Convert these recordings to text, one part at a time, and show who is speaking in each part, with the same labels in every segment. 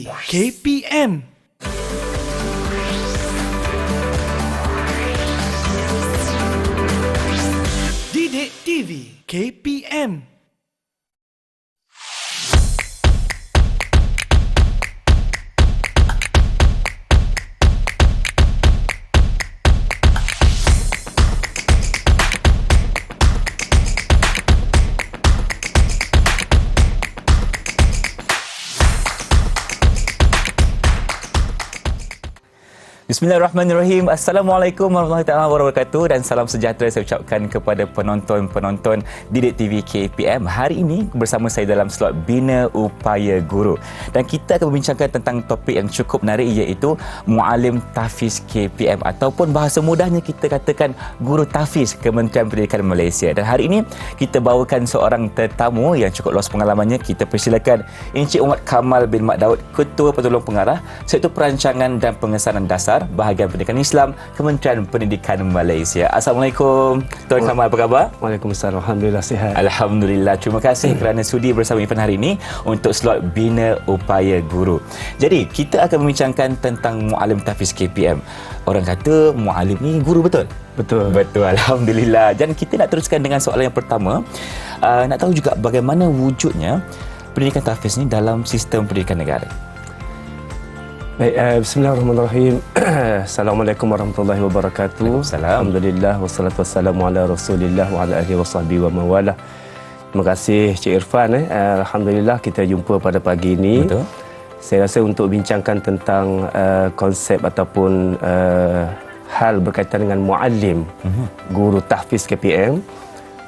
Speaker 1: KPM. Didik TV KPM.
Speaker 2: Bismillahirrahmanirrahim. Assalamualaikum warahmatullahi wabarakatuh dan salam sejahtera saya ucapkan kepada penonton-penonton Didik TV KPM. Hari ini bersama saya dalam slot Bina Upaya Guru. Dan kita akan membincangkan tentang topik yang cukup menarik iaitu Muallim Tahfiz KPM ataupun bahasa mudahnya kita katakan Guru Tahfiz Kementerian Pendidikan Malaysia. Dan hari ini kita bawakan seorang tetamu yang cukup luas pengalamannya. Kita persilakan Encik Umar Kamal bin Mat Daud, Ketua Penolong Pengarah Sektor Perancangan dan Pengesanan Dasar Bahagian Pendidikan Islam Kementerian Pendidikan Malaysia. Assalamualaikum Tuan Kamal, apa khabar?
Speaker 3: Waalaikumsalam. Alhamdulillah sihat.
Speaker 2: Alhamdulillah. Terima kasih kerana sudi bersama Irfan hari ini untuk slot Bina Upaya Guru. Jadi kita akan membincangkan tentang Muallim Tahfiz KPM. Orang kata muallim ni guru, betul?
Speaker 3: Betul.
Speaker 2: Betul, Alhamdulillah. Dan kita nak teruskan dengan soalan yang pertama. Nak tahu juga bagaimana wujudnya pendidikan tahfiz ni dalam sistem pendidikan negara.
Speaker 3: Baik, bismillahirrahmanirrahim. Assalamualaikum warahmatullahi wabarakatuh. Alhamdulillah wassalatu wassalamu ala Rasulillah wa ala alihi wasahbihi wa mawalah. Terima kasih Cik Irfan. Alhamdulillah kita jumpa pada pagi ini.
Speaker 2: Betul.
Speaker 3: Saya rasa untuk bincangkan tentang konsep ataupun hal berkaitan dengan muallim guru tahfiz KPM.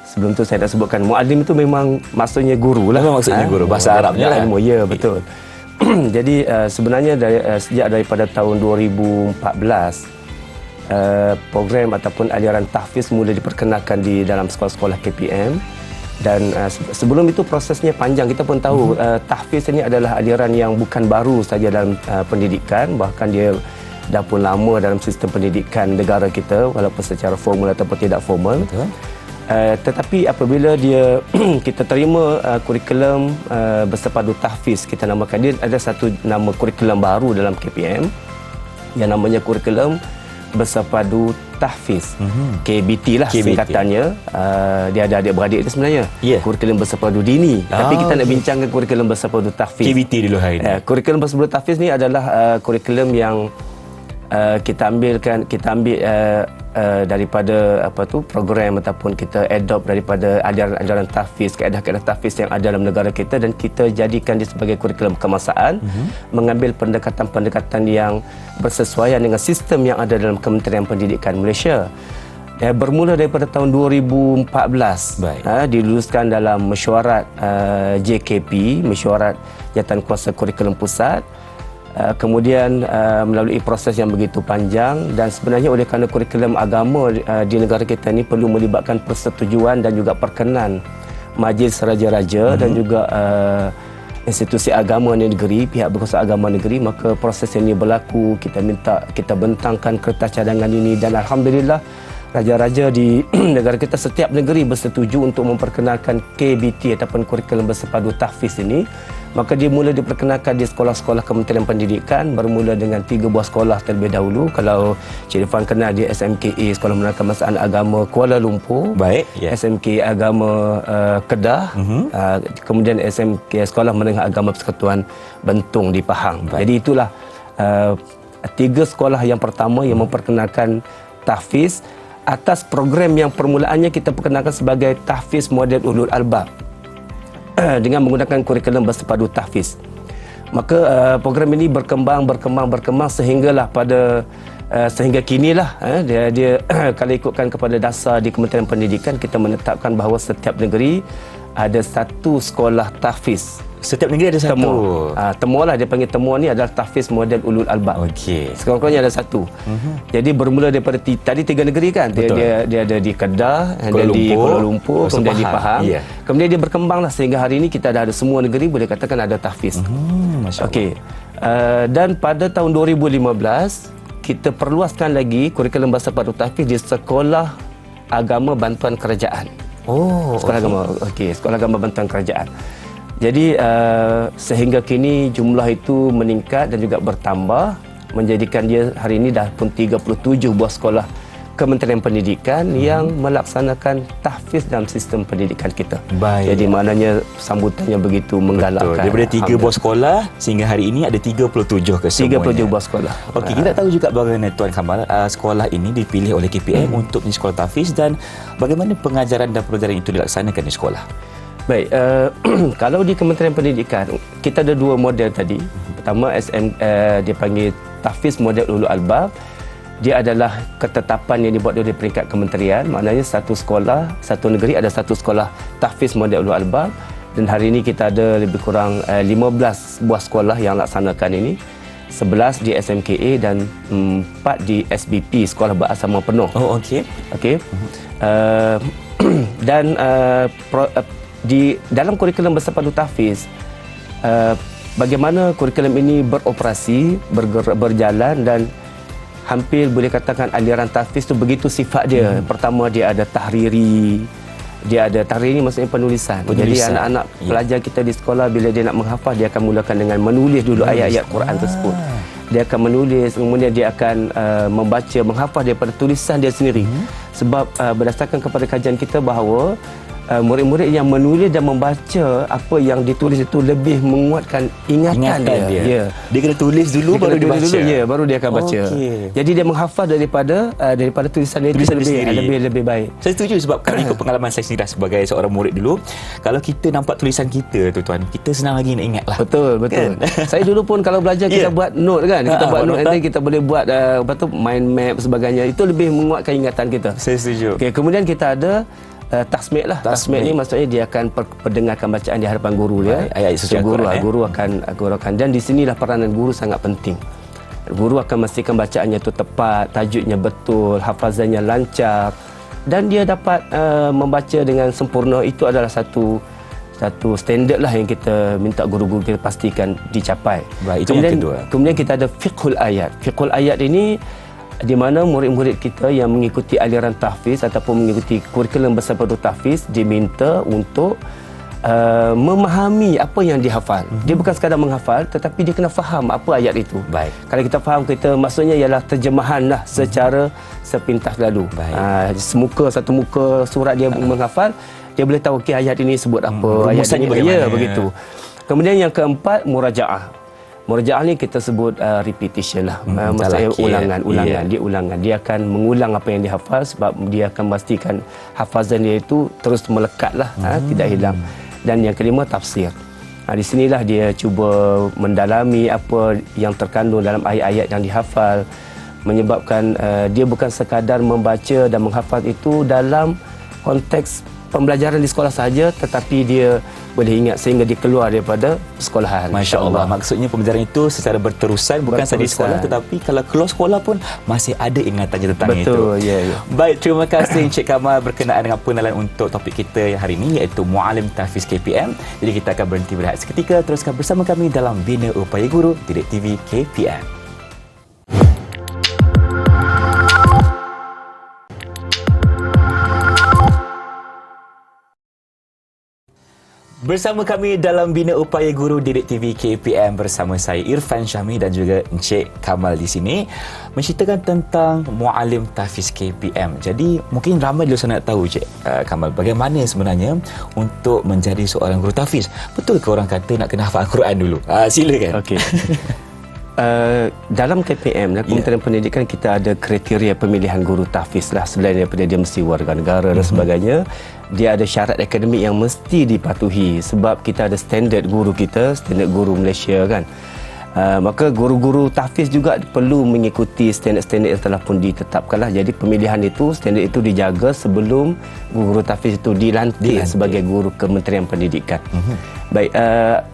Speaker 3: Sebelum tu saya nak sebutkan muallim itu memang maksudnya guru lah.
Speaker 2: Apa maksudnya guru? Bahasa Arabnya lah.
Speaker 3: Ya, betul. Jadi sebenarnya sejak daripada tahun 2014 program ataupun aliran tahfiz mula diperkenalkan di dalam sekolah-sekolah KPM dan sebelum itu prosesnya panjang. Kita pun tahu tahfiz ini adalah aliran yang bukan baru saja dalam pendidikan, bahkan dia dah pun lama dalam sistem pendidikan negara kita walaupun secara formal ataupun tidak formal. Betul. Tetapi apabila dia kita terima kurikulum bersepadu tahfiz, kita namakan dia, ada satu nama kurikulum baru dalam KPM yang namanya kurikulum bersepadu tahfiz. KBT lah singkatannya. Dia ada adik-beradik dia sebenarnya. Kurikulum bersepadu dini. Tapi kita nak bincangkan kurikulum bersepadu tahfiz.
Speaker 2: KBT dulu hari ini.
Speaker 3: Kurikulum bersepadu tahfiz ni adalah kurikulum yang kita ambil daripada program ataupun kita adopt daripada ajaran-ajaran tahfiz, kaedah-kaedah tahfiz yang ada dalam negara kita dan kita jadikan dia sebagai kurikulum kemasaan, mengambil pendekatan-pendekatan yang bersesuaian dengan sistem yang ada dalam Kementerian Pendidikan Malaysia. Bermula daripada tahun 2014. Diluluskan dalam mesyuarat JKP, mesyuarat Jawatankuasa Kurikulum Pusat. Kemudian melalui proses yang begitu panjang dan sebenarnya oleh kerana kurikulum agama di negara kita ini perlu melibatkan persetujuan dan juga perkenan Majlis Raja-Raja dan juga institusi agama negeri, pihak berkuasa agama negeri, maka proses ini berlaku. Kita bentangkan kertas cadangan ini dan alhamdulillah raja-raja di negara kita, setiap negeri bersetuju untuk memperkenalkan KBT ataupun kurikulum bersepadu tahfiz ini. Maka dia mula diperkenalkan di sekolah-sekolah Kementerian Pendidikan, bermula dengan 3 buah sekolah terlebih dahulu. Kalau Cik Irfan kenal, di SMKA, Sekolah Menengah Kemasaan Agama Kuala Lumpur. SMKA Agama Kedah. Kemudian SMK Sekolah Menengah Agama Persekutuan Bentung di Pahang. Jadi itulah 3 sekolah yang pertama yang memperkenalkan tahfiz atas program yang permulaannya kita perkenalkan sebagai tahfiz model ulul albab dengan menggunakan kurikulum bersepadu tahfiz. Maka program ini berkembang sehinggalah sehingga kinilah dia kalau ikutkan kepada dasar di Kementerian Pendidikan, kita menetapkan bahawa setiap negeri ada satu sekolah tahfiz.
Speaker 2: Setiap negeri ada satu.
Speaker 3: Temua lah, dia panggil temua ni adalah tahfiz model ulul albab. Sekurang-kurangnya ada satu. Jadi bermula daripada tadi 3 negeri kan. Dia ada di Kedah, ada di Kuala Lumpur, kemudian di Pahang. Kemudian dia berkembanglah sehingga hari ini kita ada semua negeri boleh katakan ada tahfiz. Dan pada tahun 2015 kita perluaskan lagi kurikulum bersepadu tahfiz di sekolah agama bantuan kerajaan. Sekolah agama bantuan kerajaan. Jadi sehingga kini jumlah itu meningkat dan juga bertambah, menjadikan dia hari ini dah pun 37 buah sekolah Kementerian Pendidikan yang melaksanakan tahfiz dalam sistem pendidikan kita.
Speaker 2: Baik.
Speaker 3: Jadi maknanya sambutannya begitu menggalakkan.
Speaker 2: Betul. Daripada 3 buah sekolah sehingga hari ini ada 37 kesemuanya.
Speaker 3: 37 buah sekolah.
Speaker 2: Okey, kita tahu juga bagaimana Tuan Kamal sekolah ini dipilih oleh KPM untuk menjadi sekolah tahfiz dan bagaimana pengajaran dan pelajaran itu dilaksanakan di sekolah.
Speaker 3: Baik, kalau di Kementerian Pendidikan kita ada 2 model tadi. Pertama dia panggil tahfiz model ulul albab. Dia adalah ketetapan yang dibuat oleh peringkat kementerian, maknanya satu sekolah, satu negeri ada satu sekolah tahfiz model ulul albab, dan hari ini kita ada lebih kurang 15 buah sekolah yang laksanakan ini. 11 di SMKA dan 4 di SBP, sekolah berasrama penuh.
Speaker 2: Oh, okey.
Speaker 3: Okey. Dan di dalam kurikulum bersepadu tahfiz, bagaimana kurikulum ini beroperasi, berjalan, dan hampir boleh katakan aliran tahfiz tu begitu sifat dia. Pertama, dia ada tahriri. Dia ada tahriri maksudnya penulisan. Jadi anak-anak pelajar kita di sekolah bila dia nak menghafal, dia akan mulakan dengan menulis dulu ayat-ayat Quran tersebut. Dia akan menulis, kemudian dia akan membaca, menghafal daripada tulisan dia sendiri. Sebab berdasarkan kepada kajian kita bahawa murid-murid yang menulis dan membaca apa yang ditulis itu lebih menguatkan ingatan dia. Ya.
Speaker 2: Dia kena tulis dulu
Speaker 3: Dia
Speaker 2: baru dia baca.
Speaker 3: dulu, ya, baru dia akan baca. Jadi dia menghafal daripada tulisan dia itu lebih baik.
Speaker 2: Saya setuju sebab kalau ikut pengalaman saya sendiri sebagai seorang murid dulu, kalau kita nampak tulisan kita tu Tuan, kita senang lagi nak ingat lah.
Speaker 3: Betul. Kan? Saya dulu pun kalau belajar kita buat note kan. Kita buat note, nanti kita boleh buat mind map sebagainya. Itu lebih menguatkan ingatan kita.
Speaker 2: Saya setuju.
Speaker 3: Okay, kemudian kita ada tasmid lah. Tasmid ni maksudnya dia akan perdengarkan bacaan di hadapan guru dia.
Speaker 2: Ayat suci Al-Quran.
Speaker 3: Guru akan dan di sinilah peranan guru sangat penting. Guru akan memastikan bacaannya itu tepat, tajwidnya betul, hafazannya lancar, dan dia dapat membaca dengan sempurna. Itu adalah satu standard lah yang kita minta guru-guru kita pastikan dicapai.
Speaker 2: Baik, itu yang kedua.
Speaker 3: Kemudian kita ada fiqhul ayat. Fiqhul ayat ini di mana murid-murid kita yang mengikuti aliran tahfiz ataupun mengikuti kurikulum bersepadu tahfiz diminta untuk memahami apa yang dihafal. Dia bukan sekadar menghafal, tetapi dia kena faham apa ayat itu.
Speaker 2: Baik.
Speaker 3: Kalau kita faham, kita maksudnya ialah terjemahan lah secara sepintas lalu. Satu muka surat dia menghafal, dia boleh tahu okey ayat ini sebut apa, ayat ini bagaimana. Begitu. Kemudian yang keempat, murajaah. Murajaah ni kita sebut repetition lah. Maksudnya ulangan. Dia ulangan. Dia akan mengulang apa yang dihafal sebab dia akan memastikan hafazan dia itu terus melekat lah, tidak hilang. Dan yang kelima, tafsir. Di sinilah dia cuba mendalami apa yang terkandung dalam ayat-ayat yang dihafal, menyebabkan dia bukan sekadar membaca dan menghafal itu dalam konteks pembelajaran di sekolah saja, tetapi dia boleh ingat sehingga dia keluar daripada sekolahan.
Speaker 2: Masya Allah. Maksudnya pembelajaran itu secara berterusan, bukan sahaja di sekolah, tetapi kalau keluar sekolah pun masih ada ingatannya tentang itu.
Speaker 3: Betul, ya.
Speaker 2: Baik, terima kasih Encik Kamal berkenaan dengan pengenalan untuk topik kita hari ini, iaitu Muallim Tahfiz KPM. Jadi kita akan berhenti berehat seketika. Teruskan bersama kami dalam Bina Upaya Guru Didik TV KPM. Bersama kami dalam Bina Upaya Guru Didik TV KPM bersama saya Irfan Syahmi dan juga Encik Kamal di sini menceritakan tentang Muallim Tahfiz KPM. Jadi mungkin ramai di luar sana nak tahu Encik Kamal, bagaimana sebenarnya untuk menjadi seorang guru tahfiz. Betul ke orang kata nak kena hafal Al-Quran dulu? Silakan.
Speaker 3: Okey. Dalam KPM, Kementerian Pendidikan, kita ada kriteria pemilihan guru tahfiz lah. Selain daripada dia mesti warga negara dan sebagainya, dia ada syarat akademik yang mesti dipatuhi sebab kita ada standard guru kita, standard guru Malaysia kan. Maka guru-guru tahfiz juga perlu mengikuti standard-standard yang telah pun ditetapkan lah. Jadi pemilihan itu, standard itu dijaga sebelum guru tahfiz itu dilantik sebagai guru Kementerian Pendidikan. Baik,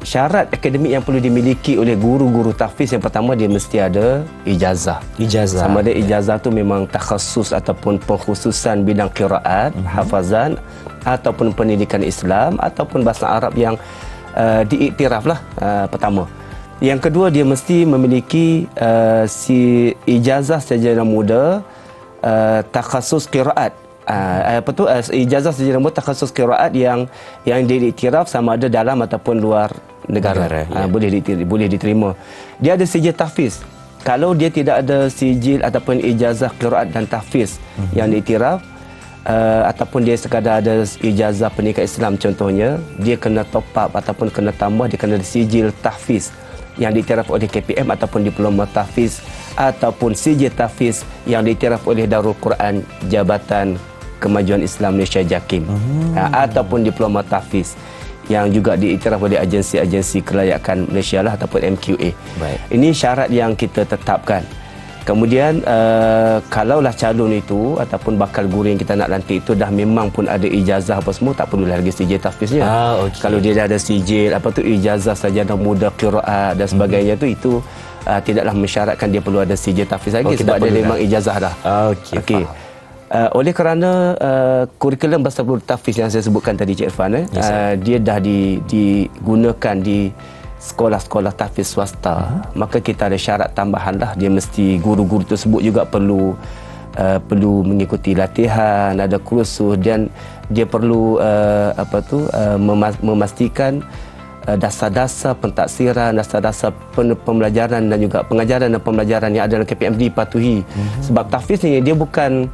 Speaker 3: syarat akademik yang perlu dimiliki oleh guru-guru tahfiz, yang pertama dia mesti ada ijazah. Sama ada ijazah tu memang takhasus ataupun pengkhususan bidang qiraat, hafazan ataupun pendidikan Islam ataupun bahasa Arab yang diiktiraf lah, pertama. Yang kedua, dia mesti memiliki ijazah sarjana muda takhasus qiraat ijazah sarjana mutakhasis qiraat yang diiktiraf sama ada dalam ataupun luar negara.
Speaker 2: Ya.
Speaker 3: Boleh diterima. Dia ada sijil tahfiz. Kalau dia tidak ada sijil ataupun ijazah qiraat dan tahfiz yang diiktiraf, ataupun dia sekadar ada ijazah pendidikan Islam contohnya, dia kena top up ataupun kena tambah, dia kena ada sijil tahfiz yang diiktiraf oleh KPM ataupun diploma tahfiz ataupun sijil tahfiz yang diiktiraf oleh Darul Quran Jabatan Kemajuan Islam Malaysia JAKIM, ataupun diploma tahfiz yang juga diiktiraf oleh agensi-agensi kelayakan Malaysia lah ataupun MQA.
Speaker 2: Baik.
Speaker 3: Ini syarat yang kita tetapkan. Kemudian kalaulah calon itu ataupun bakal guru yang kita nak lantik itu dah memang pun ada ijazah apa semua, tak perlulah lagi sijil tahfiznya.
Speaker 2: Okay.
Speaker 3: Kalau dia dah ada sijil ijazah sarjana muda qiraat dan sebagainya itu tidaklah mensyaratkan dia perlu ada sijil tahfiz lagi, sebab dia memang ijazah dah. Okey. Oleh kerana kurikulum bersabda tahfiz yang saya sebutkan tadi Cik Irfan, dia dah digunakan di sekolah-sekolah tahfiz swasta, maka kita ada syarat tambahan lah. Dia mesti guru-guru tersebut juga perlu mengikuti latihan, ada kursus, dan dia perlu memastikan dasar-dasar pentaksiran, dasar-dasar pembelajaran dan juga pengajaran dan pembelajaran yang ada dalam KPM dipatuhi. Sebab tahfiz ni dia bukan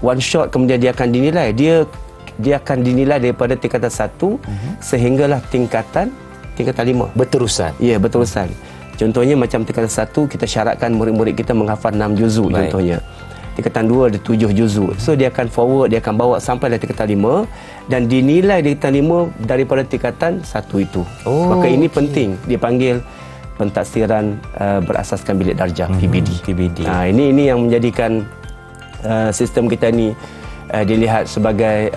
Speaker 3: one shot kemudian dia akan dinilai. Dia akan dinilai daripada tingkatan 1 sehinggalah tingkatan 5.
Speaker 2: Berterusan.
Speaker 3: Ya, berterusan. Contohnya macam tingkatan 1 kita syaratkan murid-murid kita menghafal 6 juzuk contohnya. Tingkatan 2 ada 7 juzuk. So dia akan forward, dia akan bawa sampai tingkatan 5 dan dinilai di tingkatan 5 daripada tingkatan 1 itu. Maka ini penting dipanggil pentaksiran berasaskan bilik darjah, PBD. Ini yang menjadikan sistem kita ni dilihat sebagai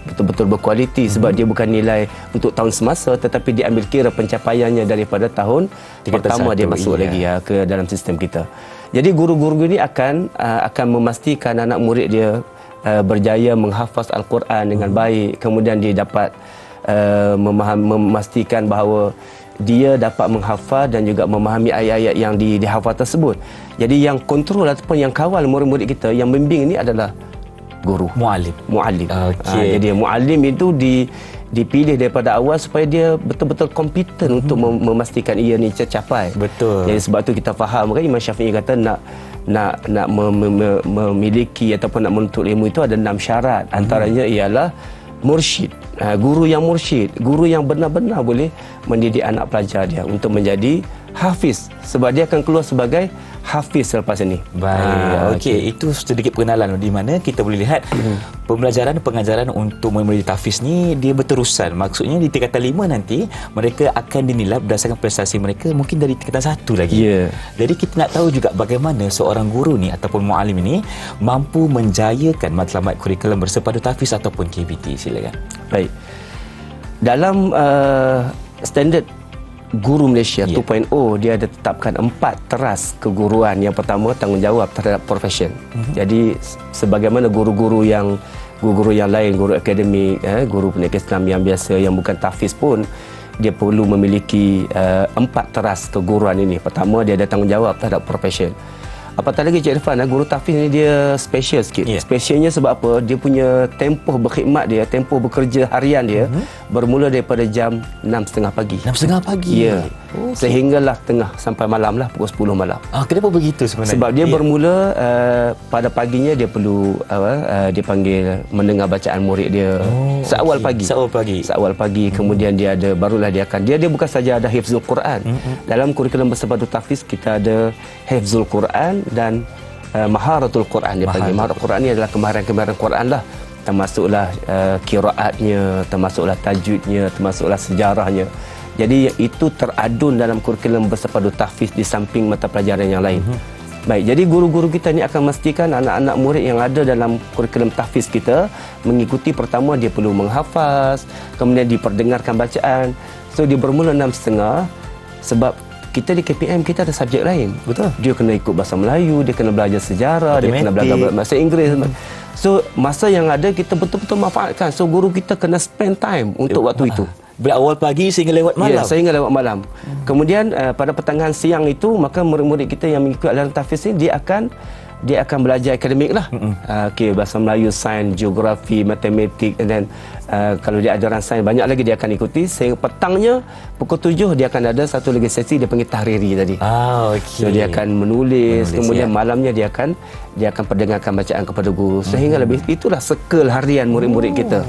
Speaker 3: betul-betul berkualiti, sebab dia bukan nilai untuk tahun semasa tetapi diambil kira pencapaiannya daripada tahun pertama dia masuk lagi ke dalam sistem kita. Jadi guru-guru ini akan memastikan anak murid dia berjaya menghafaz Al-Quran dengan baik, kemudian dia dapat memastikan bahawa dia dapat menghafal dan juga memahami ayat-ayat yang dihafal tersebut. Jadi yang kontrol ataupun yang kawal murid-murid kita, yang membimbing ini adalah guru, muallim. Jadi muallim itu dipilih daripada awal supaya dia betul-betul kompeten untuk memastikan ia ni tercapai.
Speaker 2: Betul.
Speaker 3: Jadi sebab tu kita faham kan Imam Syafi'i kata nak memiliki ataupun nak menuntut ilmu itu ada 6 syarat. Antaranya ialah mursyid, guru yang mursyid, guru yang benar-benar boleh mendidik anak pelajar dia untuk menjadi hafiz, sebab dia akan keluar sebagai hafiz selepas ini.
Speaker 2: Baik. Okey, itu sedikit pengenalan di mana kita boleh lihat pembelajaran pengajaran untuk murid-murid tahfiz ni dia berterusan. Maksudnya di tingkatan 5 nanti mereka akan dinilai berdasarkan prestasi mereka mungkin dari tingkatan 1 lagi. Jadi kita nak tahu juga bagaimana seorang guru ni ataupun muallim ini mampu menjayakan matlamat kurikulum bersepadu tahfiz ataupun KBT. Silakan.
Speaker 3: Baik. Dalam standard Guru Malaysia 2.0, dia ada tetapkan 4 teras keguruan. Yang pertama, tanggungjawab terhadap profesion. Jadi sebagaimana guru-guru yang lain, guru akademik, guru pendidikan Islam yang biasa yang bukan tahfiz pun, dia perlu memiliki 4 teras keguruan ini. Pertama, dia ada tanggungjawab terhadap profesion. Apatah lagi Cik Irfan, guru tahfiz ni dia special sikit. Specialnya sebab apa? Dia punya tempoh berkhidmat dia, tempoh bekerja harian dia bermula daripada jam 6.30 pagi.
Speaker 2: 6.30 pagi?
Speaker 3: Ya. Sehinggalah tengah sampai malam lah, pukul 10 malam.
Speaker 2: Kenapa begitu sebenarnya?
Speaker 3: Sebab dia bermula pada paginya dia perlu dipanggil mendengar bacaan murid dia seawal pagi. Kemudian dia ada, barulah dia akan dia bukan saja ada hifzul Quran. Dalam kurikulum bersepadu tahfiz kita ada hifzul Quran dan maharatul Quran. Dia panggil maharatul Quran ni adalah kemahiran-kemahiran Quran lah, termasuklah qiraatnya, termasuklah tajwidnya, termasuklah sejarahnya. Jadi itu teradun dalam kurikulum bersepadu tahfiz di samping mata pelajaran yang lain. Baik, jadi guru-guru kita ni akan memastikan anak-anak murid yang ada dalam kurikulum tahfiz kita mengikuti, pertama dia perlu menghafaz, kemudian diperdengarkan bacaan. So dia bermula 6.30 sebab kita di KPM kita ada subjek lain. Betul. Dia kena ikut bahasa Melayu, dia kena belajar sejarah, dia kena belajar bahasa Inggeris. So masa yang ada kita betul-betul manfaatkan. So guru kita kena spend time untuk waktu itu.
Speaker 2: Berawal pagi sehingga lewat malam.
Speaker 3: Ya, sehingga lewat malam. Kemudian pada pertengahan siang itu, maka murid-murid kita yang mengikuti aliran tahfiz ini dia akan dia akan belajar akademik lah. Okey, bahasa Melayu, sains, geografi, matematik, dan kalau dia ajaran sains banyak lagi dia akan ikuti. Sehingga petangnya pukul 7 dia akan ada satu lagi sesi dia panggil tahriri tadi.
Speaker 2: Okey.
Speaker 3: So dia akan menulis kemudian malamnya dia akan perdengarkan bacaan kepada guru. Sehingga lebih itulah sekel harian murid-murid kita.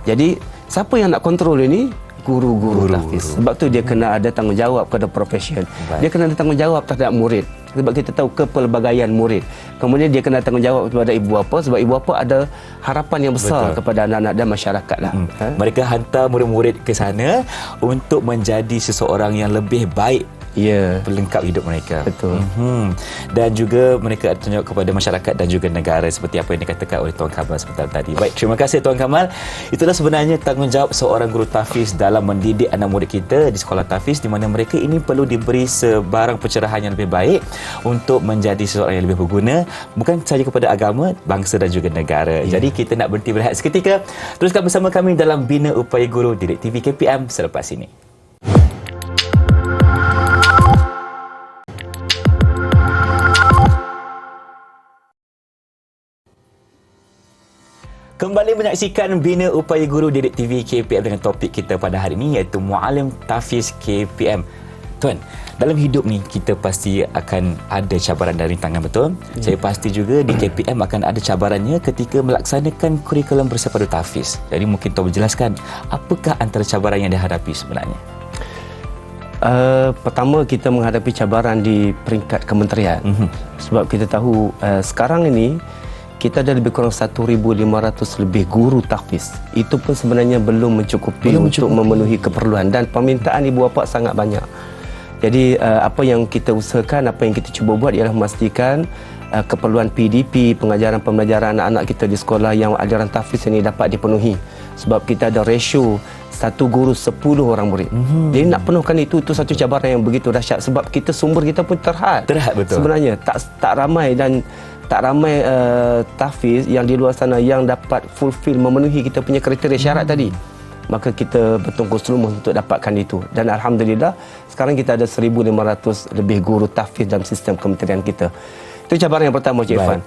Speaker 3: Jadi siapa yang nak kontrol ini? Guru-guru tahfiz. Sebab tu dia kena ada tanggungjawab kepada profesion. Dia kena ada tanggungjawab terhadap murid. Sebab kita tahu kepelbagaian murid. Kemudian dia kena tanggungjawab kepada ibu bapa, sebab ibu bapa ada harapan yang besar kepada anak-anak dan masyarakat lah.
Speaker 2: Mereka hantar murid-murid ke sana untuk menjadi seseorang yang lebih baik, pelengkap hidup mereka.
Speaker 3: Betul.
Speaker 2: Dan juga mereka ada tanggungjawab kepada masyarakat dan juga negara, seperti apa yang dikatakan oleh Tuan Kamal sebentar tadi. Baik, terima kasih Tuan Kamal. Itulah sebenarnya tanggungjawab seorang guru tahfiz dalam mendidik anak murid kita di sekolah tahfiz, di mana mereka ini perlu diberi sebarang pencerahan yang lebih baik untuk menjadi seseorang yang lebih berguna, bukan sahaja kepada agama, bangsa dan juga negara. Jadi kita nak berhenti berehat seketika. Teruskan bersama kami dalam Bina Upaya Guru Didik TV KPM selepas ini. Kembali menyaksikan Bina Upaya Guru Didik TV KPM dengan topik kita pada hari ini, iaitu Muallim Tahfiz KPM. Tuan, dalam hidup ni kita pasti akan ada cabaran dan rintangan, betul? Saya pasti juga di KPM akan ada cabarannya ketika melaksanakan kurikulum bersepadu tahfiz. Jadi mungkin Tuan berjelaskan apakah antara cabaran yang dihadapi sebenarnya?
Speaker 3: Pertama, kita menghadapi cabaran di peringkat kementerian. Sebab kita tahu sekarang ini kita ada lebih kurang 1,500 lebih guru tahfiz. Itu pun sebenarnya belum mencukupi untuk memenuhi keperluan, dan permintaan ibu bapa sangat banyak. Jadi apa yang kita usahakan, apa yang kita cuba buat ialah memastikan keperluan PDP, pengajaran pembelajaran anak-anak kita di sekolah yang ajaran tahfiz ini dapat dipenuhi. Sebab kita ada ratio 1 guru 10 orang murid. Jadi nak penuhkan itu satu cabaran yang begitu dahsyat, sebab kita sumber kita pun terhad.
Speaker 2: Betul.
Speaker 3: Sebenarnya tak ramai tahfiz yang di luar sana yang dapat fulfill, memenuhi kita punya kriteria syarat tadi. Maka kita bertungkus lumus untuk dapatkan itu. Dan alhamdulillah sekarang kita ada 1,500 lebih guru tahfiz dalam sistem kementerian kita. Itu cabaran yang pertama, Cik Irfan.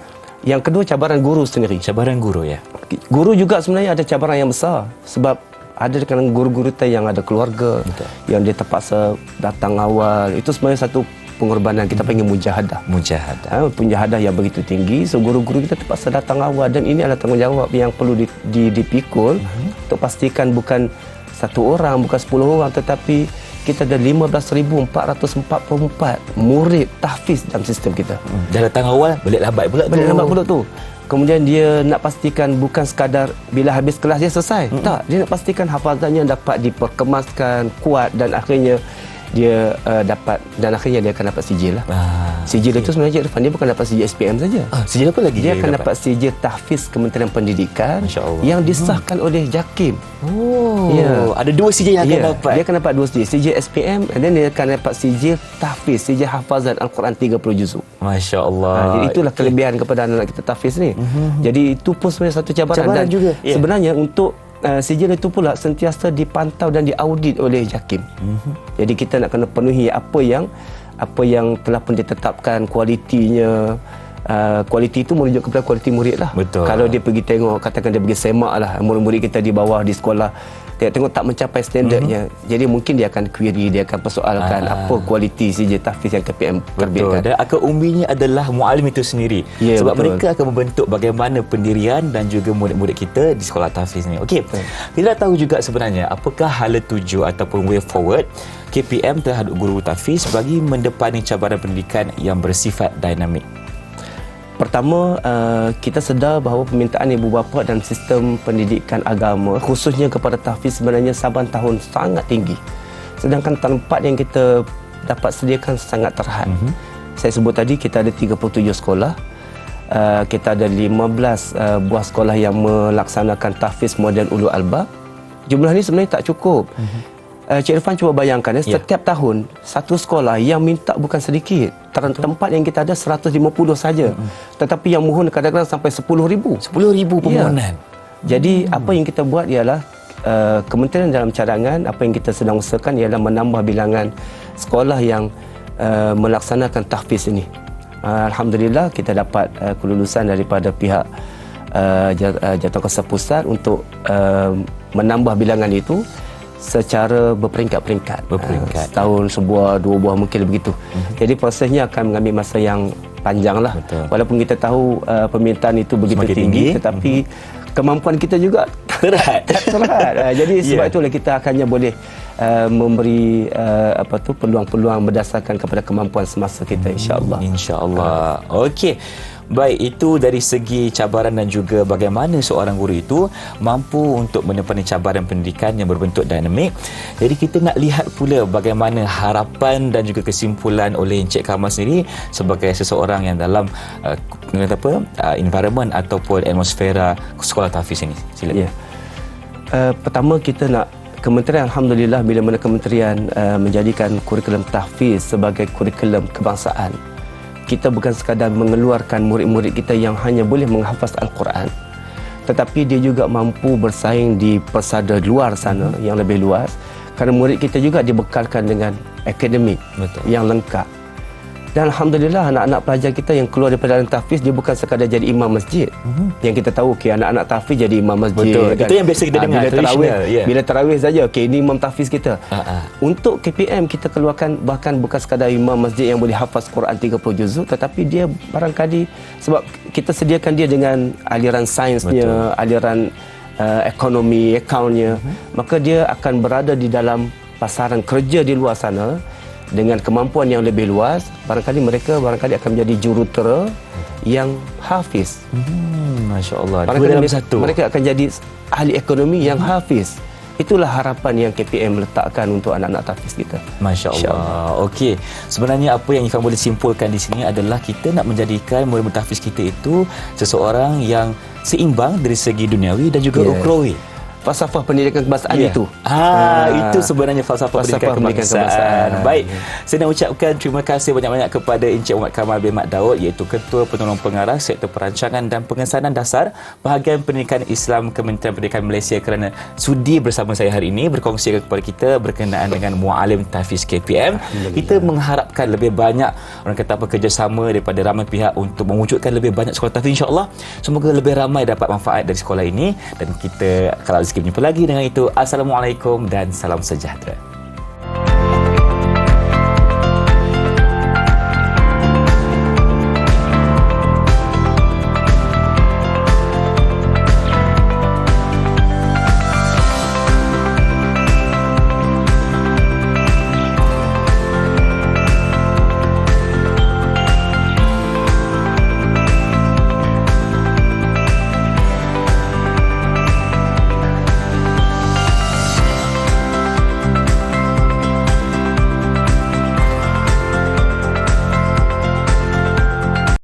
Speaker 3: Yang kedua, cabaran guru sendiri.
Speaker 2: Cabaran guru, ya.
Speaker 3: Guru juga sebenarnya ada cabaran yang besar, sebab ada kadang guru-guru kita yang ada keluarga, yang dia terpaksa datang awal. Itu sebenarnya satu pengorbanan, kita panggil mujahadah. Mujahadah yang begitu tinggi. So guru-guru kita terpaksa datang awal, dan ini adalah tanggungjawab yang perlu dipikul untuk pastikan bukan 1 orang, bukan 10 orang, tetapi kita ada 15,444 murid tahfiz dalam sistem kita.
Speaker 2: Dah datang awal, balik lambat pula tu.
Speaker 3: Kemudian dia nak pastikan bukan sekadar bila habis kelas dia selesai. Tak, dia nak pastikan hafazannya dapat diperkemaskan, kuat, dan akhirnya dia akhirnya dia akan dapat sijil lah. Sijil itu sebenarnya Irfan, dia bukan dapat sijil SPM saja.
Speaker 2: Sijil apa lagi?
Speaker 3: Dia akan dapat sijil tahfiz Kementerian Pendidikan yang disahkan oleh JAKIM.
Speaker 2: Ada 2 sijil yang akan dapat.
Speaker 3: Dia akan dapat 2 sijil, sijil SPM, dan dia akan dapat sijil tahfiz, sijil hafazan Al-Quran 30 juzuk.
Speaker 2: Masya-Allah.
Speaker 3: Jadi itulah kelebihan kepada anak-anak kita tahfiz ni. Jadi itu pun sebenarnya satu cabaran dan
Speaker 2: juga.
Speaker 3: Sebenarnya untuk sijil itu pula sentiasa dipantau dan diaudit oleh JAKIM. Jadi kita nak kena penuhi apa yang telah pun ditetapkan kualitinya. Kualiti itu merujuk kepada kualiti murid lah.
Speaker 2: Betul.
Speaker 3: Kalau dia pergi tengok, katakan dia pergi semak lah murid-murid kita di bawah di sekolah, tengok tak mencapai standardnya, jadi mungkin dia akan query, dia akan persoalkan apa kualiti sijil tahfiz yang KPM terbitkan.
Speaker 2: Dan akar umbinya adalah muallim itu sendiri. Sebab mereka akan membentuk bagaimana pendirian dan juga murid-murid kita di sekolah tahfiz ni. Okey. Kita dah tahu juga sebenarnya apakah hala tuju ataupun way forward KPM terhadap guru tahfiz bagi mendepani cabaran pendidikan yang bersifat dinamik.
Speaker 3: Pertama, kita sedar bahawa permintaan ibu bapa dan sistem pendidikan agama khususnya kepada tahfiz sebenarnya saban tahun sangat tinggi. Sedangkan tempat yang kita dapat sediakan sangat terhad. Saya sebut tadi kita ada 37 sekolah. Kita ada 15 buah sekolah yang melaksanakan tahfiz model ulul albab. Jumlah ini sebenarnya tak cukup. Cik Irfan cuba bayangkan setiap tahun satu sekolah yang minta bukan sedikit. Tempat yang kita ada 150 saja. Tetapi yang mohon kadang-kadang sampai 10,000.
Speaker 2: 10,000 permohonan.
Speaker 3: Jadi apa yang kita buat ialah kementerian dalam cadangan, apa yang kita sedang usahakan ialah menambah bilangan sekolah yang melaksanakan tahfiz ini. Alhamdulillah kita dapat kelulusan daripada pihak Jawatankuasa Pusat untuk menambah bilangan itu secara berperingkat-peringkat. Setahun, sebuah, 2 buah mungkin begitu. Jadi prosesnya akan mengambil masa yang panjang lah.
Speaker 2: Betul.
Speaker 3: Walaupun kita tahu permintaan itu begitu
Speaker 2: Semakin
Speaker 3: tinggi,
Speaker 2: tinggi,
Speaker 3: tetapi kemampuan kita juga
Speaker 2: Terhad.
Speaker 3: Jadi sebab
Speaker 2: Yeah.
Speaker 3: itulah kita akannya boleh memberi peluang-peluang berdasarkan kepada kemampuan semasa kita, insya-Allah.
Speaker 2: InsyaAllah. Okey. Baik, itu dari segi cabaran dan juga bagaimana seorang guru itu mampu untuk menepani cabaran pendidikan yang berbentuk dinamik. Jadi kita nak lihat pula bagaimana harapan dan juga kesimpulan oleh Encik Kamal sendiri sebagai seseorang yang dalam environment ataupun atmosfera sekolah tahfiz ini. Silakan.
Speaker 3: Ya. Pertama kita nak kementerian, alhamdulillah bila mana kementerian menjadikan kurikulum tahfiz sebagai kurikulum kebangsaan. Kita bukan sekadar mengeluarkan murid-murid kita yang hanya boleh menghafaz Al-Quran, tetapi dia juga mampu bersaing di persada luar sana yang lebih luas, kerana murid kita juga dibekalkan dengan akademik yang lengkap. Dan alhamdulillah anak-anak pelajar kita yang keluar daripada dalam tahfiz, dia bukan sekadar jadi imam masjid. Yang kita tahu anak-anak tahfiz jadi imam masjid.
Speaker 2: Betul.
Speaker 3: Kan?
Speaker 2: Itu yang biasa kita dengar,
Speaker 3: Bila tarawih saja, ini imam tahfiz kita. Untuk KPM kita keluarkan bahkan bukan sekadar imam masjid yang boleh hafaz Quran 30 juzuk, tetapi dia barangkali sebab kita sediakan dia dengan aliran sainsnya, aliran ekonomi, akaunnya, maka dia akan berada di dalam pasaran kerja di luar sana dengan kemampuan yang lebih luas. Barangkali mereka akan menjadi jurutera yang hafiz.
Speaker 2: Masya-Allah.
Speaker 3: Barangkali
Speaker 2: Dua dalam satu.
Speaker 3: mereka akan jadi ahli ekonomi yang hafiz. Itulah harapan yang KPM letakkan untuk anak-anak tahfiz kita.
Speaker 2: Masya-Allah. Okey. Sebenarnya apa yang Ifan boleh simpulkan di sini adalah kita nak menjadikan murid tahfiz kita itu seseorang yang seimbang dari segi duniawi dan juga ukhrawi.
Speaker 3: Falsafah pendidikan kebangsaan itu.
Speaker 2: Itu sebenarnya falsafah pendidikan kebangsaan. Baik, saya nak ucapkan terima kasih banyak-banyak kepada Encik Muhammad Kamal bin Mat Daud, iaitu Ketua Penolong Pengarah Sektor Perancangan dan Pengesanan Dasar Bahagian Pendidikan Islam Kementerian Pendidikan Malaysia, kerana sudi bersama saya hari ini berkongsi kepada kita berkenaan dengan Muallim Tahfiz KPM. Kita mengharapkan lebih banyak orang kata kerjasama daripada ramai pihak untuk mewujudkan lebih banyak sekolah tahfiz, insya-Allah. Semoga lebih ramai dapat manfaat dari sekolah ini, dan kita kalau berjumpa lagi dengan itu. Assalamualaikum dan salam sejahtera.